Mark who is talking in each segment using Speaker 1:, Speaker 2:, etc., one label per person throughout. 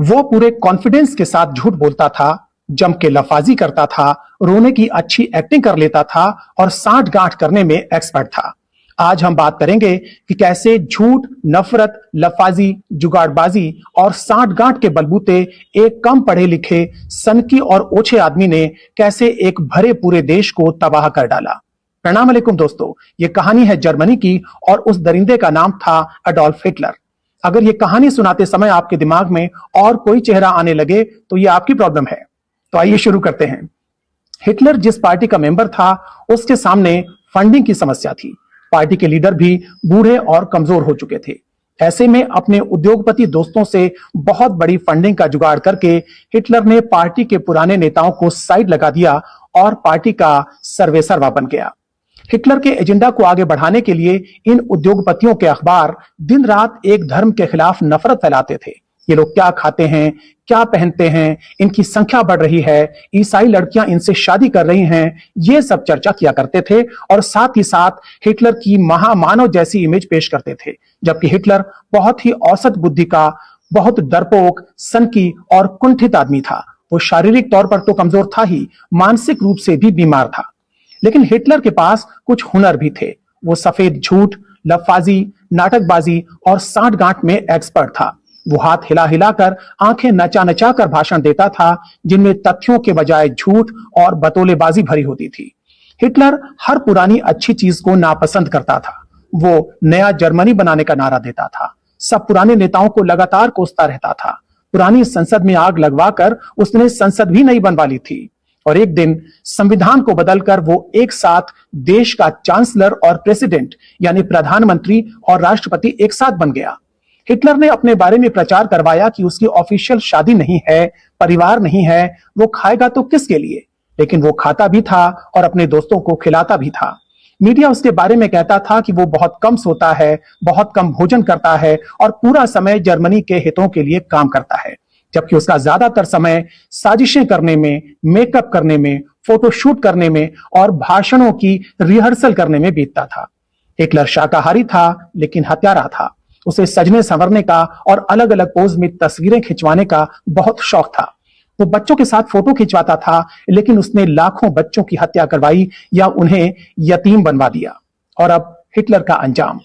Speaker 1: वो पूरे कॉन्फिडेंस के साथ झूठ बोलता था, जम के लफाजी करता था, रोने की अच्छी एक्टिंग कर लेता था और साठ गांठ करने में एक्सपर्ट था। आज हम बात करेंगे कि कैसे झूठ, नफरत, लफाजी, जुगाड़बाजी और साठ गांठ के बलबूते एक कम पढ़े लिखे, सनकी और ओछे आदमी ने कैसे एक भरे पूरे देश को तबाह कर डाला। प्रणाम अलैकुम दोस्तों, ये कहानी है जर्मनी की और उस दरिंदे का नाम था एडोल्फ हिटलर। अगर ये कहानी सुनाते समय आपके दिमाग में और कोई चेहरा आने लगे तो ये आपकी प्रॉब्लम है। तो आइए शुरू करते हैं। हिटलर जिस पार्टी का मेंबर था उसके सामने फंडिंग की समस्या थी। पार्टी के लीडर भी बूढ़े और कमजोर हो चुके थे। ऐसे में अपने उद्योगपति दोस्तों से बहुत बड़ी फंडिंग का जुगाड़ करके हिटलर ने पार्टी के पुराने नेताओं को साइड लगा दिया और पार्टी का सर्वेसर्वा बन गया। हिटलर के एजेंडा को आगे बढ़ाने के लिए इन उद्योगपतियों के अखबार दिन रात एक धर्म के खिलाफ नफरत फैलाते थे। ये लोग क्या खाते हैं, क्या पहनते हैं, इनकी संख्या बढ़ रही है, ईसाई लड़कियां इनसे शादी कर रही हैं, ये सब चर्चा किया करते थे और साथ ही साथ हिटलर की महामानव जैसी इमेज पेश करते थे। जबकि हिटलर बहुत ही औसत बुद्धि का, बहुत डरपोक, सनकी और कुंठित आदमी था। वो शारीरिक तौर पर तो कमजोर था ही, मानसिक रूप से भी बीमार था। लेकिन हिटलर के पास कुछ हुनर भी थे। वो सफेद झूठ, लफाजी, नाटकबाजी और साठ गांठ में एक्सपर्ट था। वो हाथ हिला हिलाकर, आंखें नचा नचा कर भाषण देता था, जिनमें तथ्यों के बजाय झूठ और बतौलेबाजी भरी होती थी। हिटलर हर पुरानी अच्छी चीज को नापसंद करता था। वो नया जर्मनी बनाने का नारा देता था। सब पुराने नेताओं को लगातार कोसता रहता था। पुरानी संसद में आग लगवाकर उसने संसद भी नहीं बनवा ली थी। और एक दिन संविधान को बदलकर वो एक साथ देश का चांसलर और प्रेसिडेंट यानी प्रधानमंत्री और राष्ट्रपति एक साथ बन गया। हिटलर ने अपने बारे में प्रचार करवाया कि उसकी ऑफिशियल शादी नहीं है, परिवार नहीं है, वो खाएगा तो किसके लिए। लेकिन वो खाता भी था और अपने दोस्तों को खिलाता भी था। मीडिया उसके बारे में कहता था कि वो बहुत कम सोता है, बहुत कम भोजन करता है और पूरा समय जर्मनी के हितों के लिए काम करता है, जबकि उसका ज्यादातर समय साजिशें करने में, मेकअप करने में, फोटोशूट करने में और भाषणों की रिहर्सल करने में बीतता था। हिटलर शाकाहारी था लेकिन हत्यारा था। उसे सजने संवरने का और अलग अलग पोज में तस्वीरें खिंचवाने का बहुत शौक था। वो बच्चों के साथ फोटो खिंचवाता था, लेकिन उसने लाखों बच्चों की हत्या करवाई या उन्हें यतीम बनवा दिया। और अब हिटलर का अंजाम।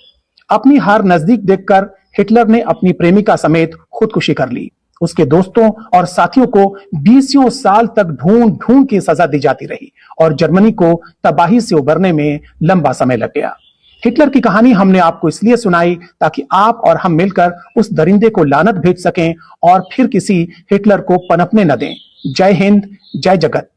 Speaker 1: अपनी हार नजदीक देखकर हिटलर ने अपनी प्रेमिका समेत खुदकुशी कर ली। उसके दोस्तों और साथियों को 20 साल तक ढूंढ ढूंढ के सजा दी जाती रही और जर्मनी को तबाही से उबरने में लंबा समय लग गया। हिटलर की कहानी हमने आपको इसलिए सुनाई ताकि आप और हम मिलकर उस दरिंदे को लानत भेज सकें और फिर किसी हिटलर को पनपने न दें। जय हिंद, जय जगत।